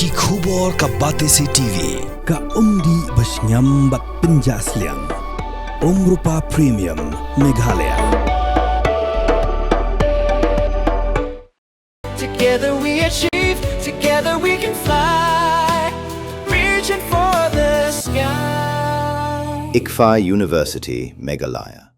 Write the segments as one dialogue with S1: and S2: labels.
S1: Ki khubor ka Batesi TV ka umdi basnyam bat penjaslian Rupa Premium Meghalaya.
S2: Together we achieve, together we can fly, reaching for the sky.
S3: ICFA University, Meghalaya.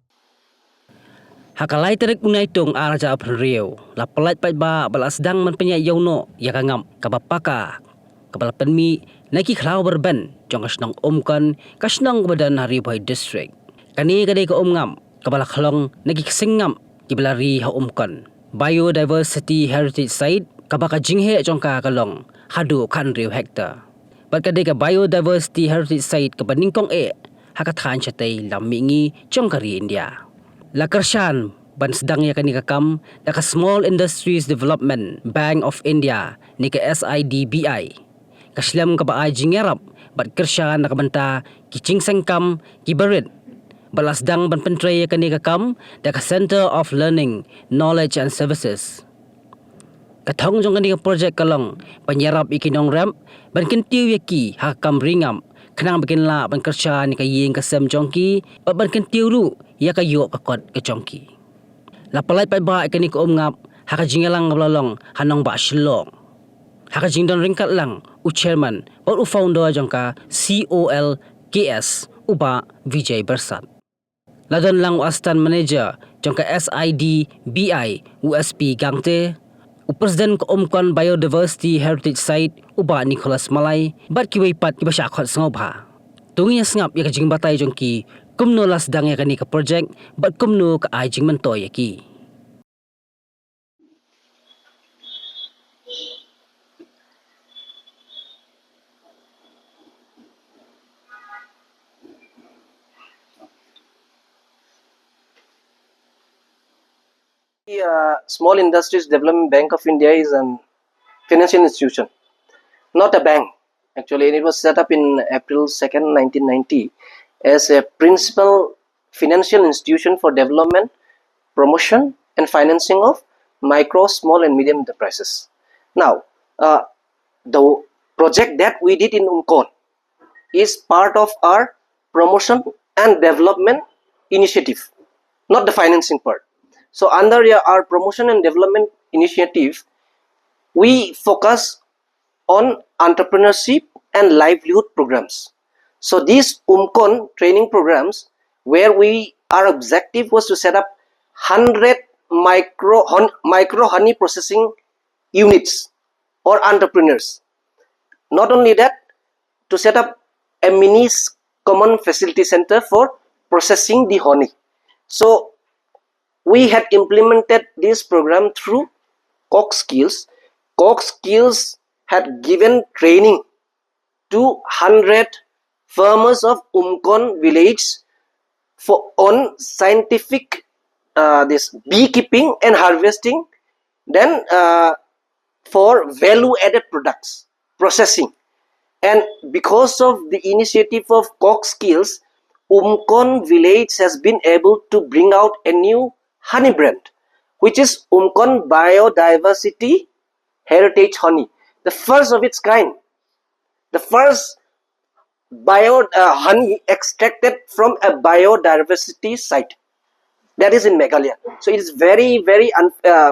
S4: Hakalai terik unaitung araja aprenriu. La pelait Paidbah balas dang man Pynïaid yono yakangam kabapaka. Kabala penmi naki Khlaw Rben jong kasnang Umkon kasnang badan hari boy district. Kani kadai ka Umngap kabala Khlong naki kesingam kibalari ha Umkon. Biodiversity Heritage Site kabaka jinghe jongka kalong hadu kan riu hektar. Bat kadai ka Biodiversity Heritage Site kabaningkong hakathan chatay lamingi jongkari India. Lakarshan ban sedang ya kani kakam daka Small Industries Development Bank of India ni ka SIDBI. Kaslam ka ba ay jingerap bat kershan nakabanta kicing sengkam kibarit. Balasdang ban pentray ya kani kakam daka Center of Learning, Knowledge and Services. Katong jong kani ka project kalong panyarap ikinong ramp ban kentiu yaki hakam ringam kenang bikin la ban kershan ni ka ying kasem jongki ban kentiu ru ya kayo kakot ke jongki. La pelait Paidbah ikani ko Umngap hakajingalang ngablolong hanong ba Khlong. Hakajingdon ringkat lang u chairman or u founder jongka COLKS uba Vijay Bersat. Ladon lang u assistant manager jongka SIDBI USP Gangte u president ko Umkon Biodiversity Heritage Site uba Nicholas Malay bat kiway pat kibasya akot sngobha. Tungi sngap ya kajing batay jongki kumno las dang ya kani ka project bat kumno ka ay jing mantoy yaki.
S5: The Small Industries Development Bank of India is a financial institution, not a bank actually, and it was set up in April 2nd, 1990 as a principal financial institution for development, promotion and financing of micro, small and medium enterprises. Now, the project that we did in Umkon is part of our promotion and development initiative, not the financing part. So under our promotion and development initiative, we focus on entrepreneurship and livelihood programs. So these Umkon training programs, where our objective was to set up 100 micro honey processing units or entrepreneurs. Not only that, to set up a mini common facility center for processing the honey. So we had implemented this program through Koch Skills. Koch Skills had given training to 100 farmers of Umkon village on scientific this beekeeping and harvesting, then for value-added products processing. And because of the initiative of Koch Skills, Umkon village has been able to bring out a new honey brand, which is Umkon Biodiversity Heritage Honey, the first of its kind, the first honey extracted from a biodiversity site that is in Meghalaya. So it is very, very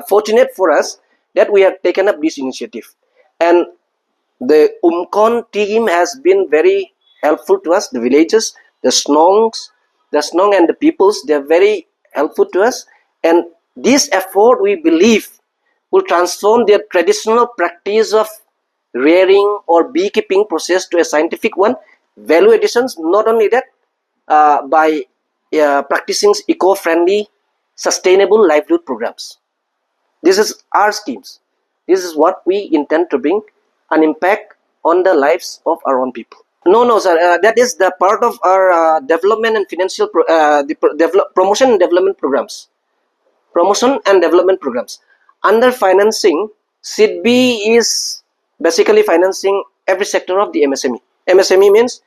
S5: fortunate for us that we have taken up this initiative, and the Umkon team has been very helpful to us. The villagers, the Khlong and the peoples, they are very helpful to us. And this effort, we believe, will transform their traditional practice of rearing or beekeeping process to a scientific one. Value additions, not only that, by practicing eco-friendly, sustainable livelihood programs. This is our schemes. This is what we intend to bring an impact on the lives of our own people. No, sir. That is the part of our development and financial promotion and development programs. Promotion and development programs. Under financing, SIDBI is basically financing every sector of the MSME. MSME means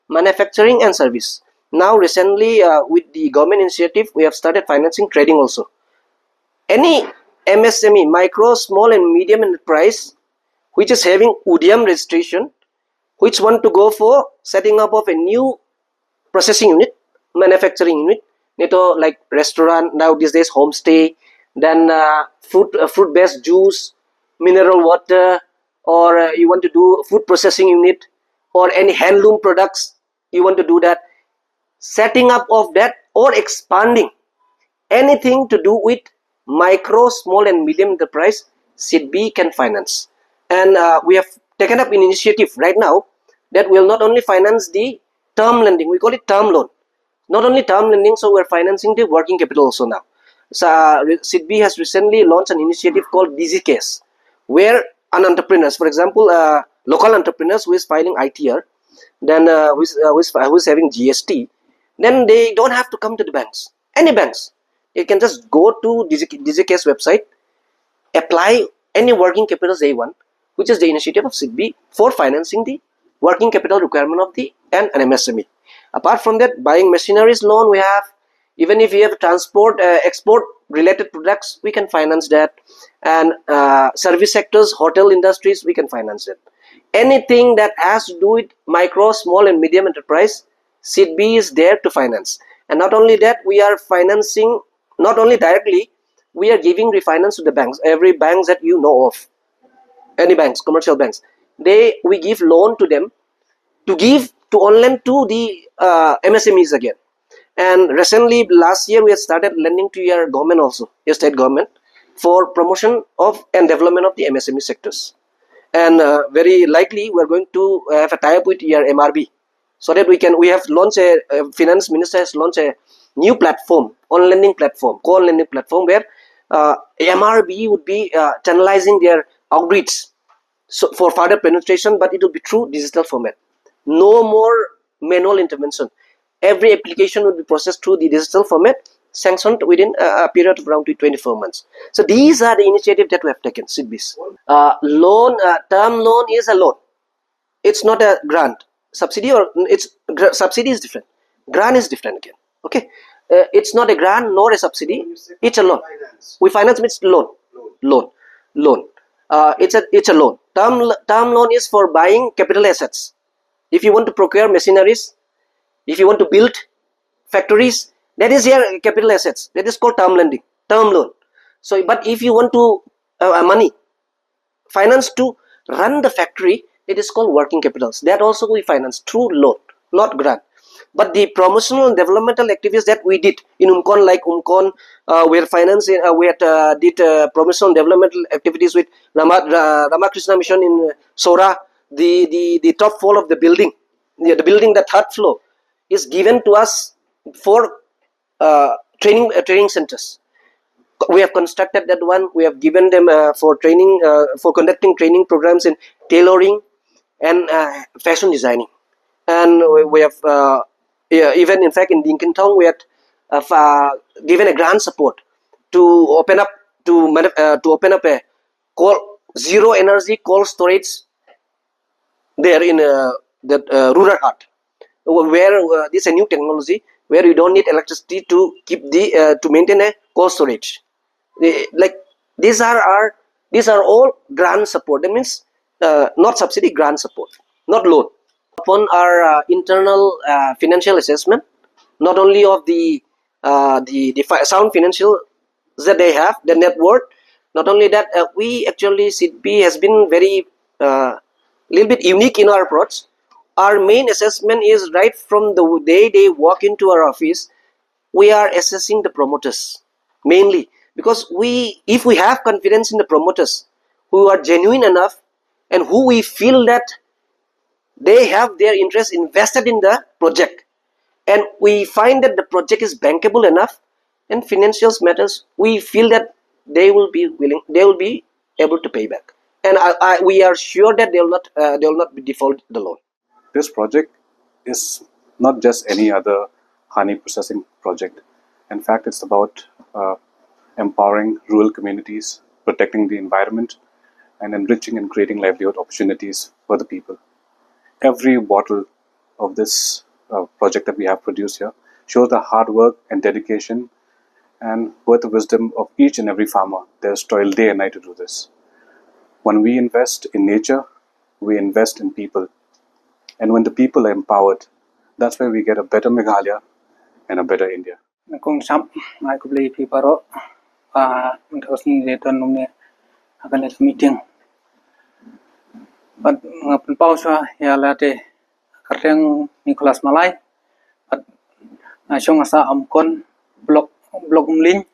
S5: manufacturing and service. Now recently with the government initiative, we have started financing trading also. Any MSME, micro, small and medium enterprise which is having UDM registration, which want to go for setting up of a new processing unit, manufacturing unit, like restaurant, now these days homestay, then fruit based juice, mineral water, or you want to do food processing unit, or any handloom products, you want to do that, setting up of that, or expanding anything to do with micro, small and medium enterprise, SIDBI can finance. And we have taken up an initiative right now that will not only finance the term lending, we call it term loan, not only term lending, so we're financing the working capital also now. So SIDBI has recently launched an initiative called DigiCase, where an entrepreneurs, for example, local entrepreneurs who is filing ITR, then who is having GST, then they don't have to come to the banks, any banks. You can just go to DigiCase website, apply any working capital they want, which is the initiative of SIDBI for financing the working capital requirement of the an MSME. Apart from that, buying machineries loan we have. Even if you have transport, export related products, we can finance that. And service sectors, hotel industries, we can finance it. Anything that has to do with micro, small and medium enterprise, SIDBI is there to finance. And not only that, we are financing, not only directly, we are giving refinance to the banks. Every banks that you know of, any banks, commercial banks, we give loan to them to give to on lend to the MSMEs again. And recently, last year, we have started lending to your government also, your state government, for promotion of and development of the MSME sectors. And very likely, we are going to have a tie-up with your MRB, so that we have launched finance minister has launched a new platform, on lending platform, co-on lending platform, where MRB would be channelizing their outreach for further penetration, but it will be through digital format. No more manual intervention. Every application will be processed through the digital format, sanctioned within a period of around 24 months. So these are the initiatives that we have taken, SIDBIs. Term loan is a loan. It's not a grant. Subsidy subsidy is different. Grant is different again. Okay, it's not a grant nor a subsidy. It's a loan. We finance means loan. It's a loan. Term loan is for buying capital assets. If you want to procure machineries, if you want to build factories, that is your capital assets. That is called term lending, term loan. So, but if you want to money, finance to run the factory, it is called working capitals. That also we finance through loan, not grant. But the promotional and developmental activities that we did in Umkon, like Umkon, we are financing, did promotional and developmental activities with Ramakrishna Mission in Sora. The top floor of the building, the building, the third floor, is given to us for training centers. We have constructed that one. We have given them for training, for conducting training programs in tailoring and fashion designing. And we have even, in fact, in Dinkintown, we had given a grant support to open up a zero energy coal storage there in the rural heart, where this is a new technology where you don't need electricity to keep to maintain a coal storage. Like these are all grant support. That means not subsidy, grant support, not loan. Upon our internal financial assessment, not only of the sound financial that they have, the net worth, not only that, we actually, SIDBI has been very little bit unique in our approach. Our main assessment is right from the day they walk into our office, we are assessing the promoters mainly, because if we have confidence in the promoters who are genuine enough and who we feel that they have their interest invested in the project, and we find that the project is bankable enough and financials matters, we feel that they will be able to pay back, and we are sure that they will not default the loan.
S6: This project is not just any other honey processing project. In fact, it's about empowering rural communities, protecting the environment, and enriching and creating livelihood opportunities for the people. Every bottle of this project that we have produced here shows the hard work and dedication and worth of wisdom of each and every farmer. There's toil day and night to do this. When we invest in nature, we invest in people. And when the people are empowered, that's where we get a better Meghalaya and a better India.
S7: Kung sam ai ko beli pi paro untuk ni return numne akan ada meeting but ngapen pausa ya late kareng Nicholas Malay but nasyong asa Umkon blok umlin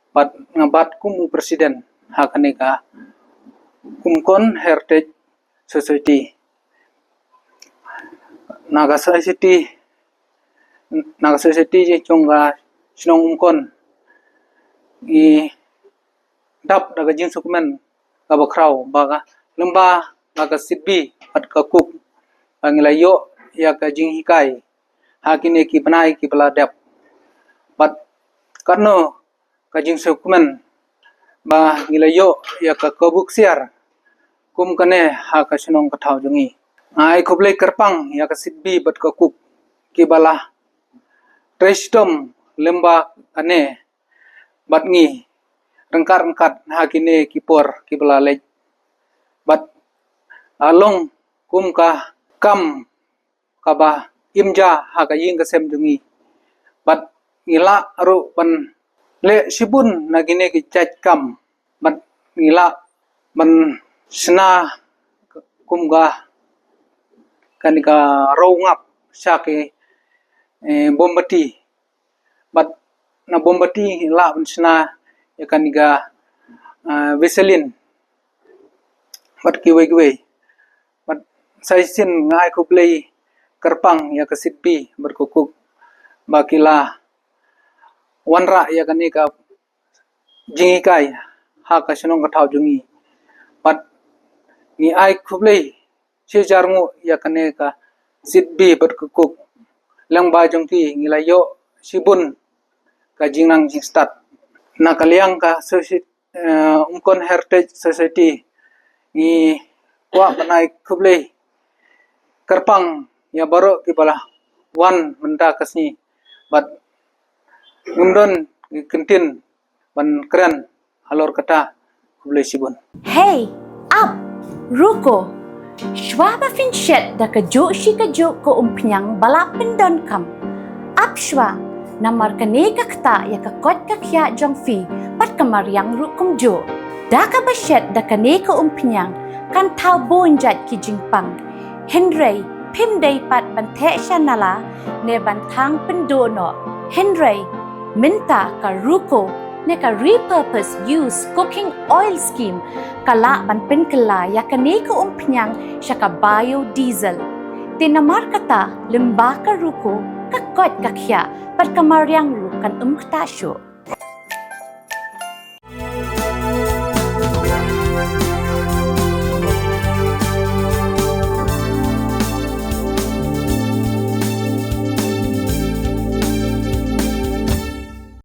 S7: but ngabat kum presiden hakanika Umkon Heritage Society Naga Society je chonga sinong Umkon i dap daga jin sukumen gaba Khlaw baga lemba naga SIDBI at kakuk angilayo ya ka jing hikai hakine ki banai ki bala dap but karno ka jing sukumen ba ngilayo ya ka kabuk siar kum kane ha ka sinong kathaw jungi ai khoblei kerpang ya ka SIDBI bat kakuk ki bala Trestom lemba ane bat ngi rengkat hakine kipor kibala lej bat along kum ka kam kaba imja haka ying kasem jungi bat ngila aru pan le sibun nagine ki chat kam bat ngila ban sna kum ga kanika rongap syake bombati but na bombati la sna ya kaniga veselin but kiwe but saisin ngai ko play kerpang ya ka SIDBI berkukuk bakila wanra ya kanika jingikai ha ka sinong ka thaw jungi but ni ai ko play sejarngu ya kanika SIDBI berkukuk lang bajong ti ngilayo sibun ka jingnang jingstat nakaliang ka Umkon Heritage Society ni kwa panai kublei kerpang ya baru kibala wan menda kasni but ngundon kentin ban keren halor kata kublei sibun
S8: Hey, up, ruko. Shwa ba finchet da ka jo shi ka jo ko Pynïaid balapin don kam. Up shwa, namar ka ne ka kta ya ka kot ka kya jong fi, pat ka mariang rukum jo. Da ka ba shet da ka ne ka Pynïaid kan tau bonjat ki jingpang. Henry, pim day pat ban te sya nala, ne ban tang pendo no. Henry, minta ka ruko, ne ka Repurpose use cooking oil scheme kala ban penkala ya kane ko Pynïaid siya ka biodiesel. Tinamar kata limba ka ruko kakot kakya pat kamaryang rukan kta syo.